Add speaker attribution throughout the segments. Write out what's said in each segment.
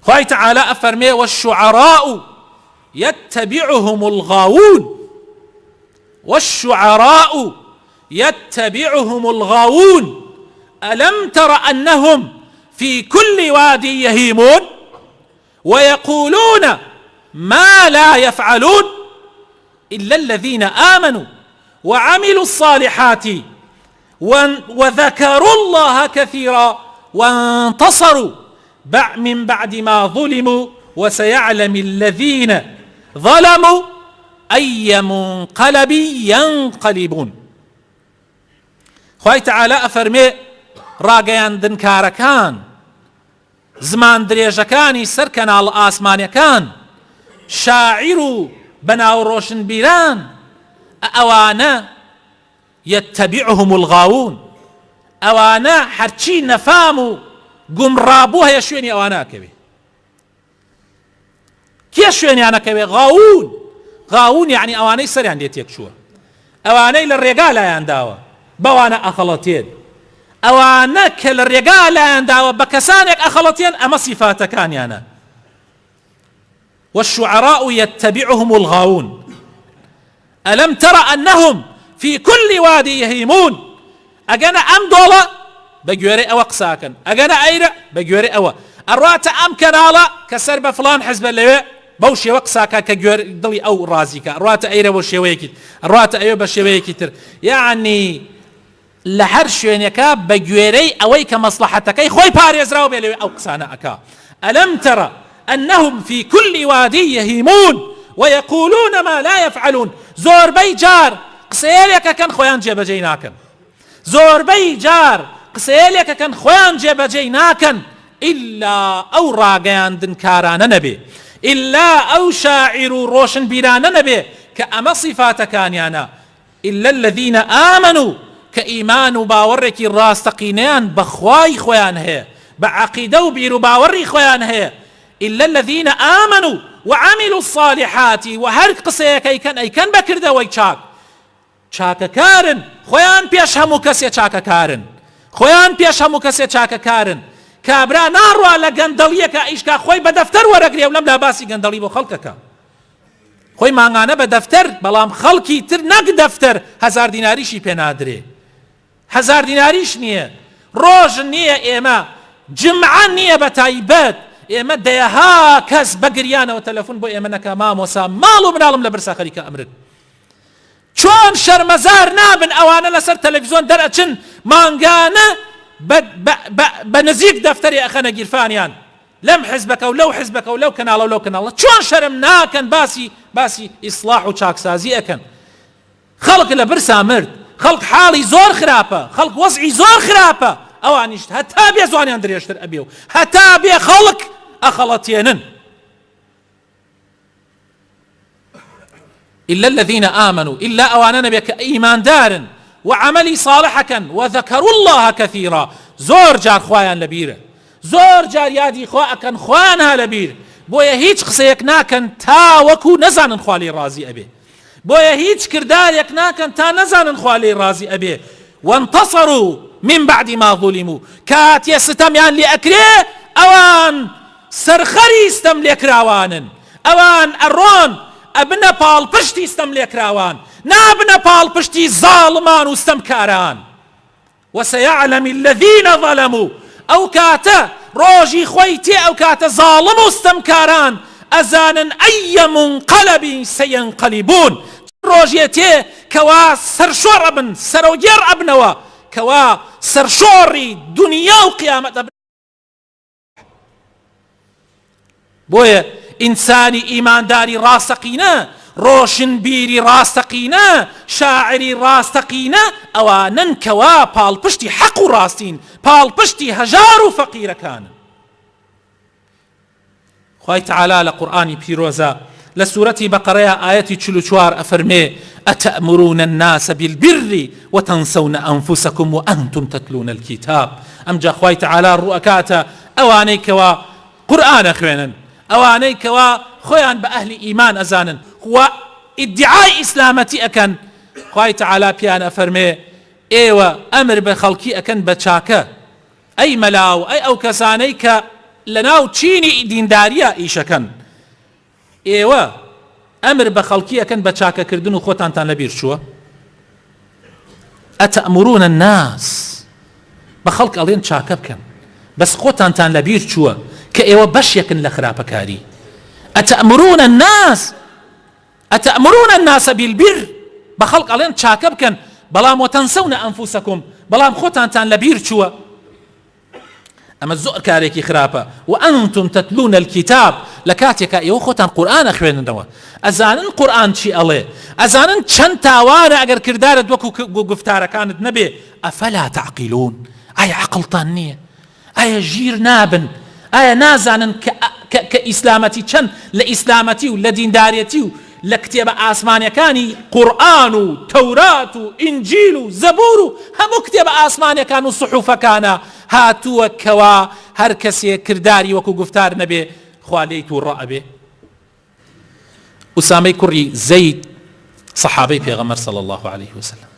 Speaker 1: خوای تعالی ئەفەرمێ والشعراء يتبعهم الغاوون والشعراء يتبعهم الغاوون ألم تر أنهم في كل واد يهيمون ويقولون ما لا يفعلون إلا الذين آمنوا وعملوا الصالحات وذكروا الله كثيرا وانتصروا من بعد ما ظلموا وسيعلم الذين ظلموا أي منقلب ينقلبون. خوای تعالی ئەفەرمێ ڕاگەیاندن کارەکان زمان درێژەکانی سەر کەناڵ ئاسمانیەکان شاعیر و بەناو ڕۆشنبیران ئەوانە يتبعهم الغاوون ئەوانە هەرچی نەفام و گومڕابوو هەیە شوێنی ئەوانەکەوێ. کێ شوێنیانەکەوێ؟ غاوون. غاوون یعنی ئەوانەی سەریان لێ تێکچووە، ئەوانەی لە ڕێگا لایان داوە بەوانە ئەخەڵەتێن، ئەوانە کە لە ڕێگا لایان داوە بە کەسانێک ئەخەڵەتێن ئەمە سیفاتەکانیانە. والشعراء يتبعهم الغاوون ألم تر أنهم في كل واد يهيمون. ئەگەنە ئەم دۆڵە بەگوێرەی ئەوە قساکەن، ئەگەنە ئەیرە بەگوێرەی ئەوە، ئەڕاتە ئەم کەناڵە کە سەر بە فڵان حزبە لەوێ بەو شێوە قساکە کە گوێر دڵی ئەو ڕازیکە، ڕاتە ئەیرە بۆ شێوەیەکی، ڕاتە ئەوێ بە شێوەیەکی تر. یعنی لە هەر شوێنێکە بە گوێرەی ئەوەی کە مەسلحەتەکەی خۆی پارێزراو بێ لەوێ ئەو قسانە ئەکا. ئەلەم تەرە أنهم في كل وادي يهيمون ويقولون ما لا يفعلون. زۆربەی جار قسەیەکەکەن خۆیان جێبەجێ ناکەن، زۆربەی جار قسەیەکەکەن خۆیان جێبەجێ ناکەن ئیلا ئەو ڕاگەیاندن کارانە نەبێ، ئیلا ئەو شاعیر و ڕۆشنبیرانە نەبێ کە ئەمە صیفاتەکانیانە، ئیلا الذین ئامنوا کە ئیمان و باوەڕێکی ڕاستەقینەیان بەخوای خۆیان هەیە، بە عەقیدە و بیر و باوەڕی خۆیان هەیە. إلا الذين آمنوا وعملوا الصالحات وهر قسەیەکەیکەن ئەیکەن بەکردەوەی چاک، چاکەکارن، خۆیان پێش هەموو کەسێ چاکەکارن، خۆیان پێش هەموو کەسێ چاکەکارن. کابرا ناڕوا لە گەندەڵیەکە ئیشکا خۆی بە دەفتەر وەرەگرێ و لەم لا باسی گەندەڵی بۆ خەڵکەکە، خۆی ماڭانە بە دەفتەر، بەڵام خەڵکی تر نەک دەفتەر 1000 دیناریشی پێ نادرێ، 1000 دیناریش نییە، ڕۆژ نییە، ئێمە جمعە نییە بە تایبەت، ئێمە دەیەها کەس بەگریانەوە تەلەفۆن بۆ ئێمە نەکا مامۆسا ماڵ و مناڵم لە برسا خەریکە ئەمرن. چۆن شەرمەزار نابن ئەوانە لەسەر تەلەڤیزۆن دەرئەچن مانگانە بە نزیک دەفتەری ئەخەنە گیرفانیان لەم حزبەکە و لەو حزبەکە و لەو کەناڵە و لەو کەناڵە. چۆن شەرم ناکەن باسی ئیسلاح و چاکسازی ئەکەن؟ خەڵک لە برسا مرد، خەڵک حاڵی زۆر خراپە، خەڵک وەزعی زۆر خراپە، ئەوانیش هەتا بێ زوانیان درێژتر ئەبێ و هەتا بێ خەڵک ئەخەڵەتێنن. إلا الذين آمنوا إلا أواننا بك إيمان دار وعملي صالحا وذكروا الله كثيرا. زور جار خوايان لبيرة، زور جار يادي خواكن خوانها لبير، بويا هيج قسيك ناكن تا وكو نزان خوالي رازي أبي، بويا هيج كرداريك ناكن تا نزان خوالي رازي أبي. وانتصروا من بعد ما ظلموا كات يستمعان لأكريه أوان سرخري استملك راوان، أوان الرون أبنى بال بشتي استملك راوان، نابنى بال بشتي ظالمان واستمكاران. وسيعلم الذين ظلموا أو كاتا روجي خويتي أو كاتا ظالم واستمكاران أزانا أي منقلب سينقلبون. روجيتي كوا سرشور أبن سروجير أبنوا كوا سرشوري دنيا وقيامة أبن. بويا إنساني إيمان داري راسقينا، روشن بيري راسقينا، شاعري راسقينا، أوانن كوا بال بشتي حق راستين، بال بشتي هجار فقير كان. خوي تعالى لقرآن بيروزا لسورة بقرة آية 44 أفرمي أتأمرون الناس بالبر وتنسون أنفسكم وأنتم تتلون الكتاب. أمجا خوي تعالى الرؤكات أواني كوا قرآن أخوانا، أواني كوا خويان بأهل إيمان أزانا وإدعاء إسلامتي أكن. خوي تعالى بيان أفرمي إيوة أمر بخلقي أكن بتشاكا أي ملاو أي أو كسانيك لناو چینی دینداریە ئیشەکەن ئێوە ئەمر بە خەڵکیەکەن بە چاکەکردن و خۆتانتان لەبیر چووە ئەتەئمرون الناس بە خەڵک ئەڵێن چاکە بکەن بەس خۆتانتان لەبیر چووە کە ئێوە بەشێکن لە خراپەکاری ئەتەئمرون الناس بالبر بە خەڵک ئەڵێن چاکە بکەن بەڵام وتەنسەون ئەنفوسەکم بەڵام خۆتانتان لەبیر چووە ئەمە زۆر کارێکی خراپە وأنتم تتلون الكتاب لە کاتێکە ئێوە خۆتان قورئان ئەخوێننەوە ئەزانن قورئان چی ئەڵێ ئەزانن چەند تاوانە ئەگەر کردارت وەکو گفتارەکانت نەبێ ئەفەلا تعقیلون ئایا عەقڵتان نییە ئایا ژیر نابن ئایا نازانن کە ئیسلامەتی چەند لە ئیسلامەتی و لە دیندارەتی و لە کتێبە ئاسمانیەکانی قورئان و تەورات و ئینجیل و زەبور و هەموو کتێبە ئاسمانیەکان و سحوفەکانە هاتووە کەوا هەر کەسێ کرداری وەکو گفتار نەبێ خوا لێی تووڕە ئەبێ ئوسامەی کوڕی زەید سەحابەی پێغەمبەر صلی الله عليه وسلم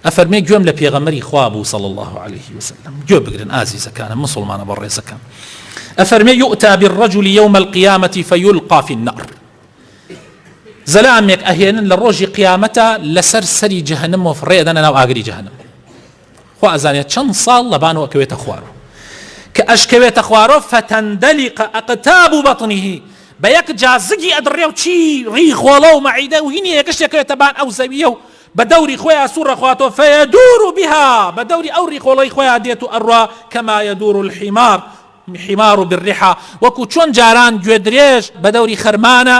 Speaker 1: ئەفەرمێ گوێم لە پێغەمبەری خوا بوو صلی الله عليه وسلم گوێ بگرن ئازیزەکانم مسلمانە بەڕێزەکان ئەفەرمێ يؤتى بالرجل يوم القيامة فيلقى في النار زەلامێک ئەهێنن لە ڕۆژی قیامەتە لەسەر سەری جەهەنەم و فڕێدەنە ناو ئاگری جەهەنەم خوا ئەزانێت چەند ساڵ لەبانەوە ئەکەوێتە خوارەوە کە ئەشکەوێتە خوارەوە فتندلق أقتاب بطنه بە یەک جازگی ئەدڕێ و چی ڕیخۆڵە و مەعیدە و هینی یەکەشتێکەوێتە بان ئەو زەویە و بە دەوری خۆیان سوڕە خواتەوە فيدور بها بە دەوری ئەو ڕیخۆڵەی خۆیان دێت و ئەڕوا كما يدور الحمار بالرحى وەکو چۆن جاران گوێ درێژ بە دەوری خەرمانە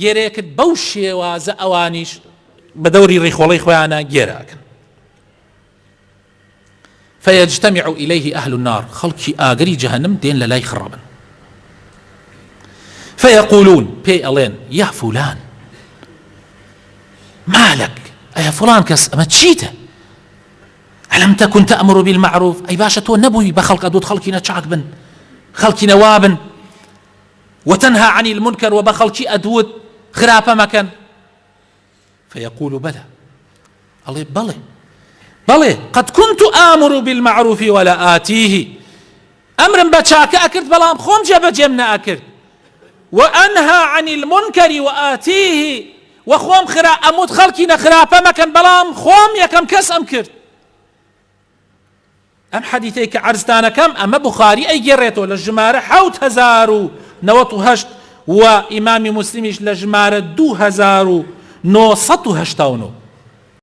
Speaker 1: گێرەیەکت بەو شێوازە ئەوانیش بە دەوری ڕیخۆڵەی خۆیانە گێراکەن فيجتمع إليه أهل النار خلقي آقري جهنم دين للاي خرابا فيقولون بي ألين يا فلان مالك أي فلان كس أما تشيته ألم تكن تأمر بالمعروف أي باشا تو نبوي بخلق أدود خلقنا تشعقبا خلقي نوابا وتنهى عن المنكر وبخلقي أدود خرافة مكان فيقول بلى الله بلى قد كنت آمر بالمعروف ولا آتيه أمرا بچاك أكرت بلام خوم جب جمنا أكرت وأنهى عن المنكر وآتيه وخوم خرا أمود خلقنا خرافة مكان بلام خوم يكم كس أمكرت أم حديثيك عرزتانا كم أما بخاري أي جريتو للجمارة 8098 وإمام مسلمش لجمارة 2989